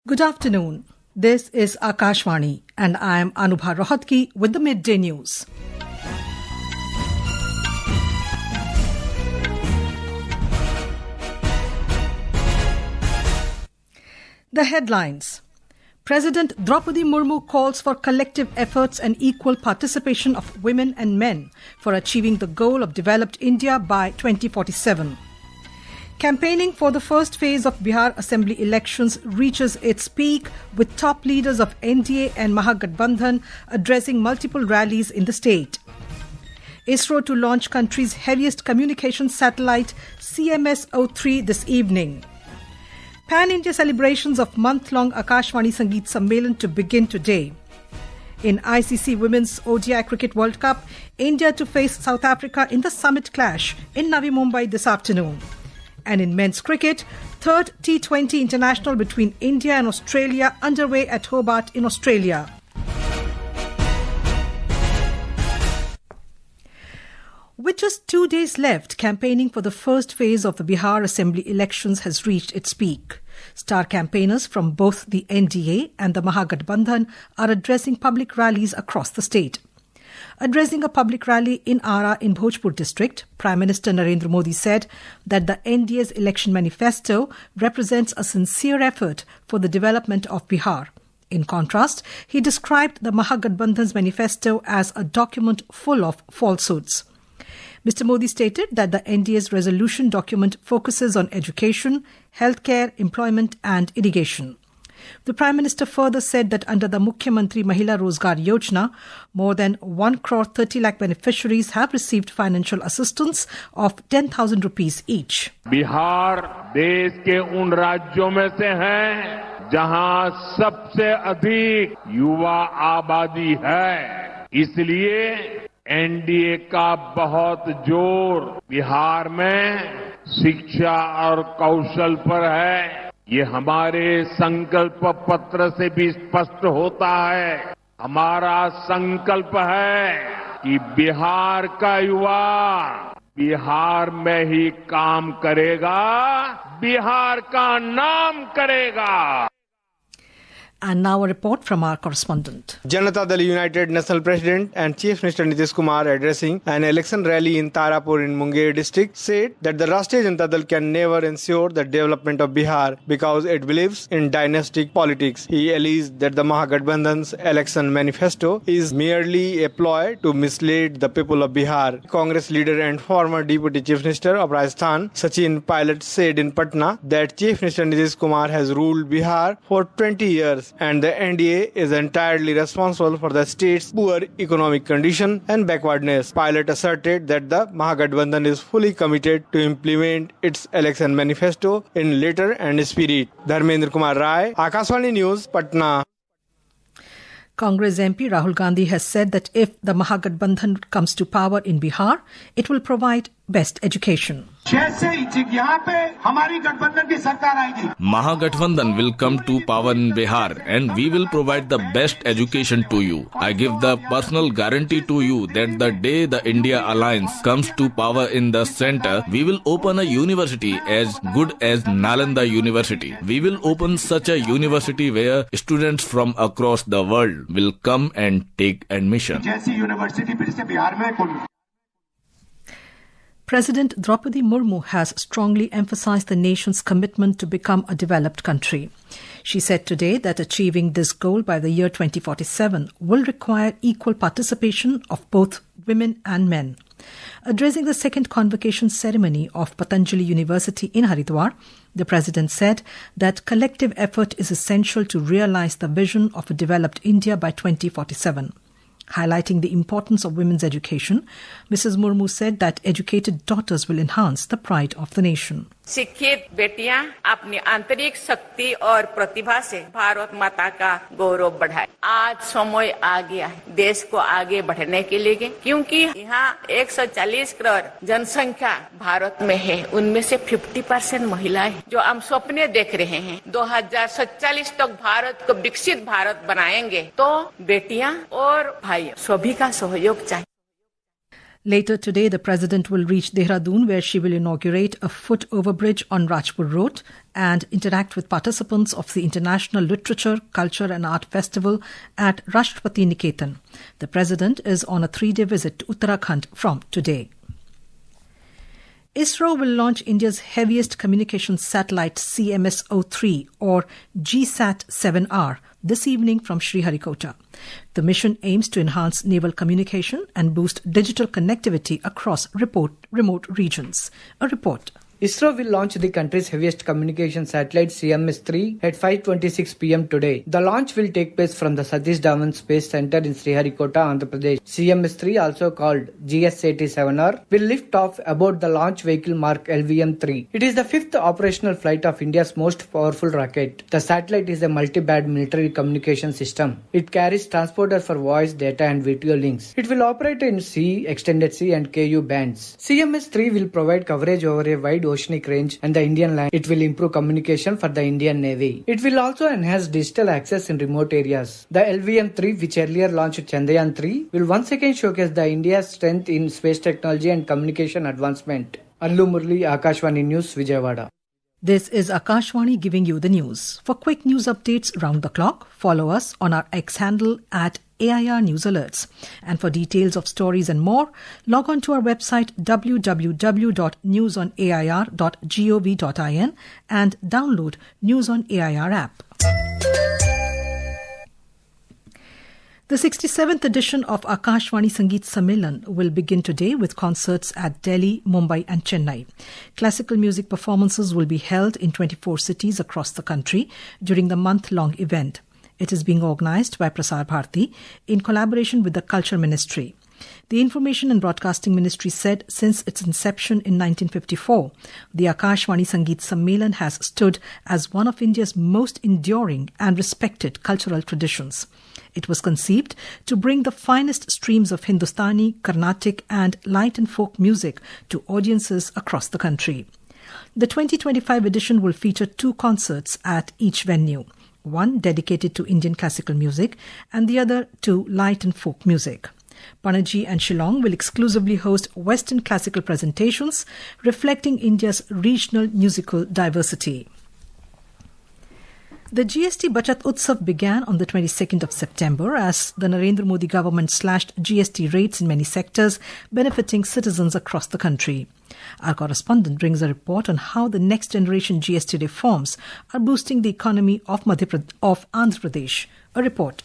Good afternoon. This is Akashvani and I am Anubha Rohatgi with the Midday News. The headlines. President Droupadi Murmu calls for collective efforts and equal participation of women and men for achieving the goal of developed India by 2047. Campaigning for the first phase of Bihar Assembly elections reaches its peak with top leaders of NDA and Mahagathbandhan addressing multiple rallies in the state. ISRO to launch country's heaviest communications satellite CMS-03 this evening. Pan-India celebrations of month-long Akashvani Sangeet Sammelan to begin today. In ICC Women's ODI Cricket World Cup, India to face South Africa in the summit clash in Navi Mumbai this afternoon. And in men's cricket, third T20 international between India and Australia underway at Hobart in Australia. With just 2 days left, campaigning for the first phase of the Bihar Assembly elections has reached its peak. Star campaigners from both the NDA and the Mahagathbandhan are addressing public rallies across the state. Addressing a public rally in Ara in Bhojpur district, Prime Minister Narendra Modi said that the NDA's election manifesto represents a sincere effort for the development of Bihar. In contrast, he described the Mahagathbandhan's manifesto as a document full of falsehoods. Mr. Modi stated that the NDA's resolution document focuses on education, healthcare, employment and irrigation. The Prime Minister further said that under the Mukhyamantri Mahila Rozgar Yojana, more than 1 crore 30 lakh beneficiaries have received financial assistance of 10,000 rupees each. Bihar देश के उन राज्यों में से है जहां सबसे अधिक युवा आबादी है, इसलिए एनडीए का बहुत जोर बिहार में शिक्षा और कौशल पर है। ये हमारे संकल्प पत्र से भी स्पष्ट होता है। हमारा संकल्प है कि बिहार का युवा बिहार में ही काम करेगा, बिहार का नाम करेगा। And now a report from our correspondent. Janata Dal United National President and Chief Minister Nitish Kumar addressing an election rally in Tarapur in Munger district said that the Rashtriya Janata Dal can never ensure the development of Bihar because it believes in dynastic politics. He alleged that the Mahagathbandhan's election manifesto is merely a ploy to mislead the people of Bihar. Congress leader and former Deputy Chief Minister of Rajasthan, Sachin Pilot, said in Patna that Chief Minister Nitish Kumar has ruled Bihar for 20 years. And the NDA is entirely responsible for the state's poor economic condition and backwardness. Pilot asserted that the Mahagathbandhan is fully committed to implement its election manifesto in letter and spirit. Dharmendra Kumar Rai, Akashvani News, Patna. Congress MP Rahul Gandhi has said that if the Mahagathbandhan comes to power in Bihar, it will provide best education. Mahagathbandhan will come to power in Bihar and we will provide the best education to you. I give the personal guarantee to you that the day the India Alliance comes to power in the center, we will open a university as good as Nalanda University. We will open such a university where students from across the world will come and take admission. President Droupadi Murmu has strongly emphasized the nation's commitment to become a developed country. She said today that achieving this goal by the year 2047 will require equal participation of both women and men. Addressing the second convocation ceremony of Patanjali University in Haridwar, the President said that collective effort is essential to realize the vision of a developed India by 2047. Highlighting the importance of women's education, Mrs. Murmu said that educated daughters will enhance the pride of the nation. शिक्षित बेटियां अपनी आंतरिक शक्ति और प्रतिभा से भारत माता का गौरव बढ़ाए। आज समय आ गया है देश को आगे बढ़ने के लिए, क्योंकि यहाँ 140 करोड़ जनसंख्या भारत में है, उनमें से 50% महिलाएं हैं। जो हम सपने देख रहे हैं 2047 तक भारत को विकसित भारत बनाएंगे, तो बेटियां और भाई सभी का सहयोग चाहिए। Later today, the President will reach Dehradun, where she will inaugurate a foot overbridge on Rajpur Road and interact with participants of the International Literature, Culture and Art Festival at Rashtrapati Niketan. The President is on a 3-day visit to Uttarakhand from today. ISRO will launch India's heaviest communications satellite CMS-03 or GSAT-7R this evening from Sriharikota. The mission aims to enhance naval communication and boost digital connectivity across remote regions. A report. ISRO will launch the country's heaviest communication satellite CMS-03 at 5:26 p.m. today. The launch will take place from the Satish Dhawan Space Center in Sriharikota, Andhra Pradesh. CMS-03, also called GSAT-7R, will lift off aboard the launch vehicle mark LVM-3. It is the 5th operational flight of India's most powerful rocket. The satellite is a multi-band military communication system. It carries transponder for voice, data and video links. It will operate in C, extended C and KU bands. CMS-3 will provide coverage over a wide oceanic range and the Indian land. It will improve communication for the Indian Navy. It will also enhance digital access in remote areas. The LVM-3, which earlier launched Chandrayaan-3, will once again showcase the India's strength in space technology and communication advancement. Allu Murli, Akashvani News, Vijayawada. This is Akashvani giving you the news. For quick news updates round the clock, follow us on our X handle at AIR News Alerts. And for details of stories and more, log on to our website www.newsonair.gov.in and download News on AIR app. The 67th edition of Akashvani Sangeet Sammelan will begin today with concerts at Delhi, Mumbai and Chennai. Classical music performances will be held in 24 cities across the country during the month-long event. It is being organized by Prasar Bharati in collaboration with the Culture Ministry. The Information and Broadcasting Ministry said since its inception in 1954, the Akashvani Sangeet Sammelan has stood as one of India's most enduring and respected cultural traditions. It was conceived to bring the finest streams of Hindustani, Carnatic and light and folk music to audiences across the country. The 2025 edition will feature 2 concerts at each venue, one dedicated to Indian classical music and the other to light and folk music. Panaji and Shillong will exclusively host Western classical presentations reflecting India's regional musical diversity. The GST Bachat Utsav began on the 22nd of September as the Narendra Modi government slashed GST rates in many sectors, benefiting citizens across the country. Our correspondent brings a report on how the next generation GST reforms are boosting the economy of Andhra Pradesh. A report.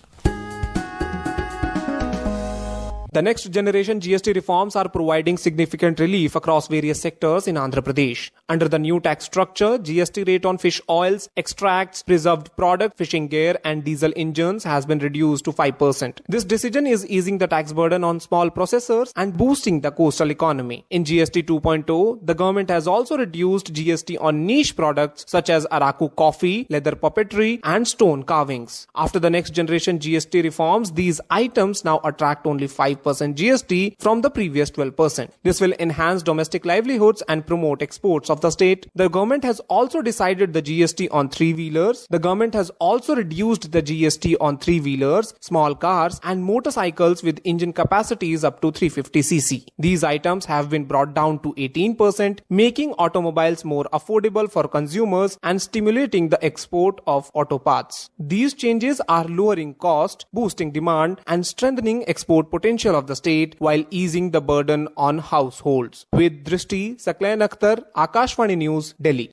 The next generation GST reforms are providing significant relief across various sectors in Andhra Pradesh. Under the new tax structure, GST rate on fish oils, extracts, preserved product, fishing gear and diesel engines has been reduced to 5%. This decision is easing the tax burden on small processors and boosting the coastal economy. In GST 2.0, the government has also reduced GST on niche products such as Araku coffee, leather puppetry and stone carvings. After the next generation GST reforms, these items now attract only 5% GST from the previous 12%. This will enhance domestic livelihoods and promote exports of the state. The government has also decided the GST on 3-wheelers. The government has also reduced the GST on 3-wheelers, small cars and motorcycles with engine capacities up to 350cc. These items have been brought down to 18%, making automobiles more affordable for consumers and stimulating the export of auto parts. These changes are lowering cost, boosting demand and strengthening export potential of the state while easing the burden on households. With Drishti, Saklain Akhtar, Akashvani News, Delhi.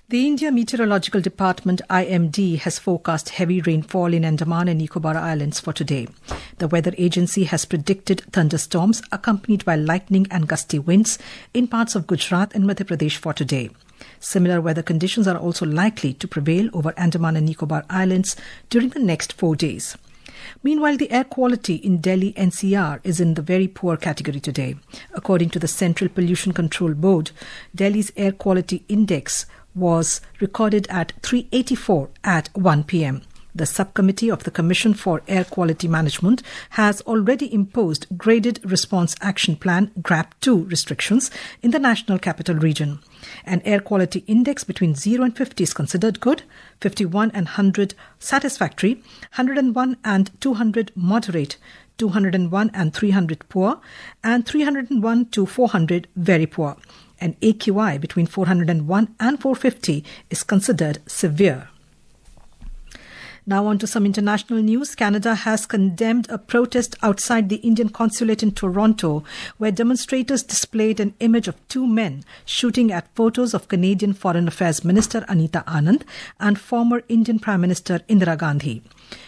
The India Meteorological Department IMD has forecast heavy rainfall in Andaman and Nicobar Islands for today. The weather agency has predicted thunderstorms accompanied by lightning and gusty winds in parts of Gujarat and Madhya Pradesh for today. Similar weather conditions are also likely to prevail over Andaman and Nicobar Islands during the next 4 days. Meanwhile, the air quality in Delhi NCR is in the very poor category today. According to the Central Pollution Control Board, Delhi's air quality index was recorded at 384 at 1 p.m. The subcommittee of the Commission for Air Quality Management has already imposed Graded Response Action Plan (GRAP-2) restrictions in the National Capital Region. An air quality index between 0 and 50 is considered good, 51 and 100 satisfactory, 101 and 200 moderate, 201 and 300 poor, and 301 to 400 very poor. An AQI between 401 and 450 is considered severe. Now on to some international news. Canada has condemned a protest outside the Indian consulate in Toronto, where demonstrators displayed an image of two men shooting at photos of Canadian Foreign Affairs Minister Anita Anand and former Indian Prime Minister Indira Gandhi.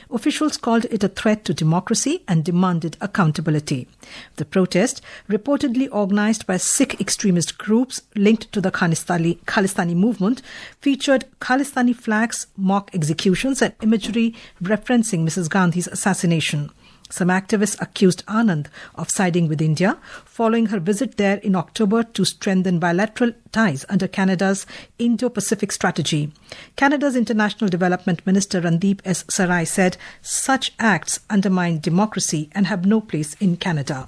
Officials called it a threat to democracy and demanded accountability. The protest, reportedly organized by Sikh extremist groups linked to the Khalistani movement, featured Khalistani flags, mock executions and imagery referencing Mrs. Gandhi's assassination. Some activists accused Anand of siding with India following her visit there in October to strengthen bilateral ties under Canada's Indo-Pacific strategy. Canada's International Development Minister Randeep S. Sarai said such acts undermine democracy and have no place in Canada.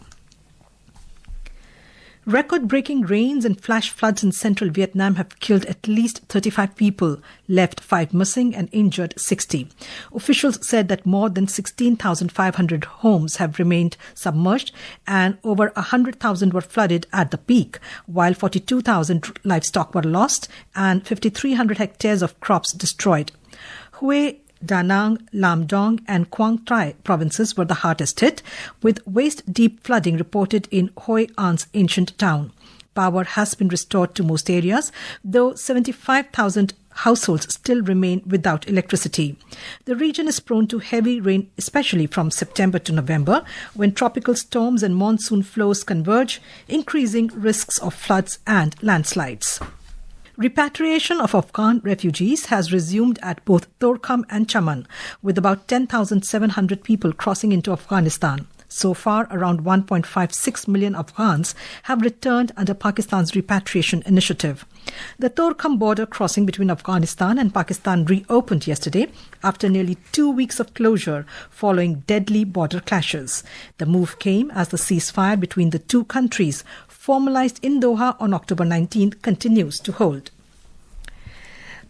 Record-breaking rains and flash floods in central Vietnam have killed at least 35 people, left 5 missing and injured 60. Officials said that more than 16,500 homes have remained submerged and over 100,000 were flooded at the peak, while 42,000 livestock were lost and 5,300 hectares of crops destroyed. Hue, Da Nang, Lam Dong and Quang Tri provinces were the hardest hit, with waist-deep flooding reported in Hoi An's ancient town. Power has been restored to most areas, though 75,000 households still remain without electricity. The region is prone to heavy rain, especially from September to November, when tropical storms and monsoon flows converge, increasing risks of floods and landslides. Repatriation of Afghan refugees has resumed at both Torkham and Chaman, with about 10,700 people crossing into Afghanistan. So far, around 1.56 million Afghans have returned under Pakistan's repatriation initiative. The Torkham border crossing between Afghanistan and Pakistan reopened yesterday after nearly 2 weeks of closure following deadly border clashes. The move came as the ceasefire between the two countries, formalized in Doha on October 19th, continues to hold.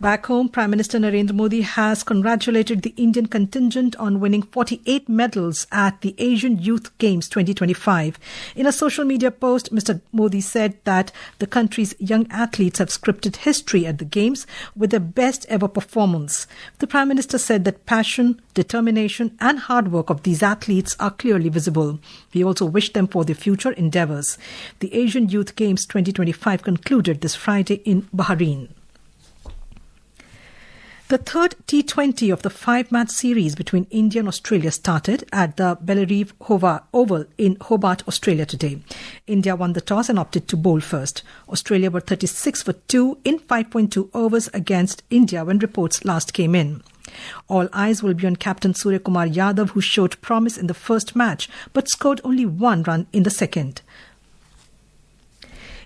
Back home, Prime Minister Narendra Modi has congratulated the Indian contingent on winning 48 medals at the Asian Youth Games 2025. In a social media post, Mr. Modi said that the country's young athletes have scripted history at the Games with their best ever performance. The Prime Minister said that passion, determination and hard work of these athletes are clearly visible. He also wished them for their future endeavours. The Asian Youth Games 2025 concluded this Friday in Bahrain. The third T20 of the 5-match series between India and Australia started at the Bellerive Oval in Hobart, Australia today. India won the toss and opted to bowl first. Australia were 36 for 2 in 5.2 overs against India when reports last came in. All eyes will be on captain Surya Kumar Yadav, who showed promise in the first match but scored only 1 run in the second.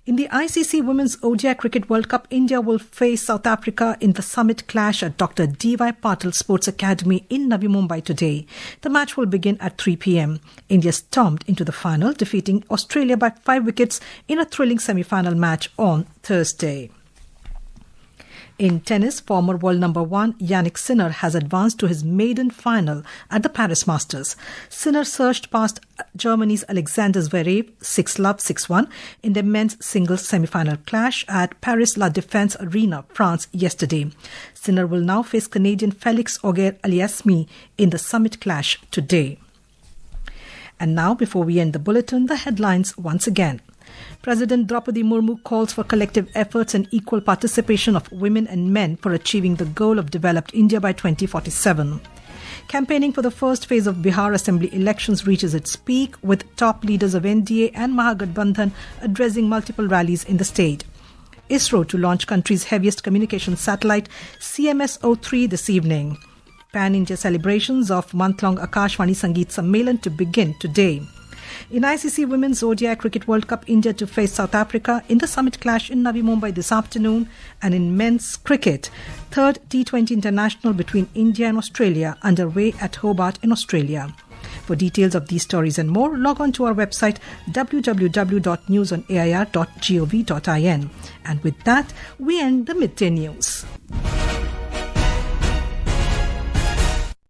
In the ICC Women's ODI Cricket World Cup, India will face South Africa in the summit clash at Dr. D.Y. Patil Sports Academy in Navi Mumbai today. The match will begin at 3 p.m. India stormed into the final, defeating Australia by 5 wickets in a thrilling semi-final match on Thursday. In tennis, former world number 1 Yannick Sinner has advanced to his maiden final at the Paris Masters. Sinner surged past Germany's Alexander Zverev 6-love, 6-1 in the men's singles semi-final clash at Paris La Défense Arena, France yesterday. Sinner will now face Canadian Felix Auger-Aliassime in the summit clash today. And now, before we end the bulletin, the headlines once again. President Droupadi Murmu calls for collective efforts and equal participation of women and men for achieving the goal of developed India by 2047. Campaigning for the first phase of Bihar Assembly elections reaches its peak, with top leaders of NDA and Mahagathbandhan addressing multiple rallies in the state. ISRO to launch country's heaviest communication satellite CMS-03 this evening. Pan-India celebrations of month-long Akashvani Sangeet Sammelan to begin today. In ICC Women's ODI Cricket World Cup, India to face South Africa in the summit clash in Navi Mumbai this afternoon. And in men's cricket, third T20 international between India and Australia underway at Hobart in Australia. For details of these stories and more, log on to our website www.newsonair.gov.in. And with that, we end the Midday News.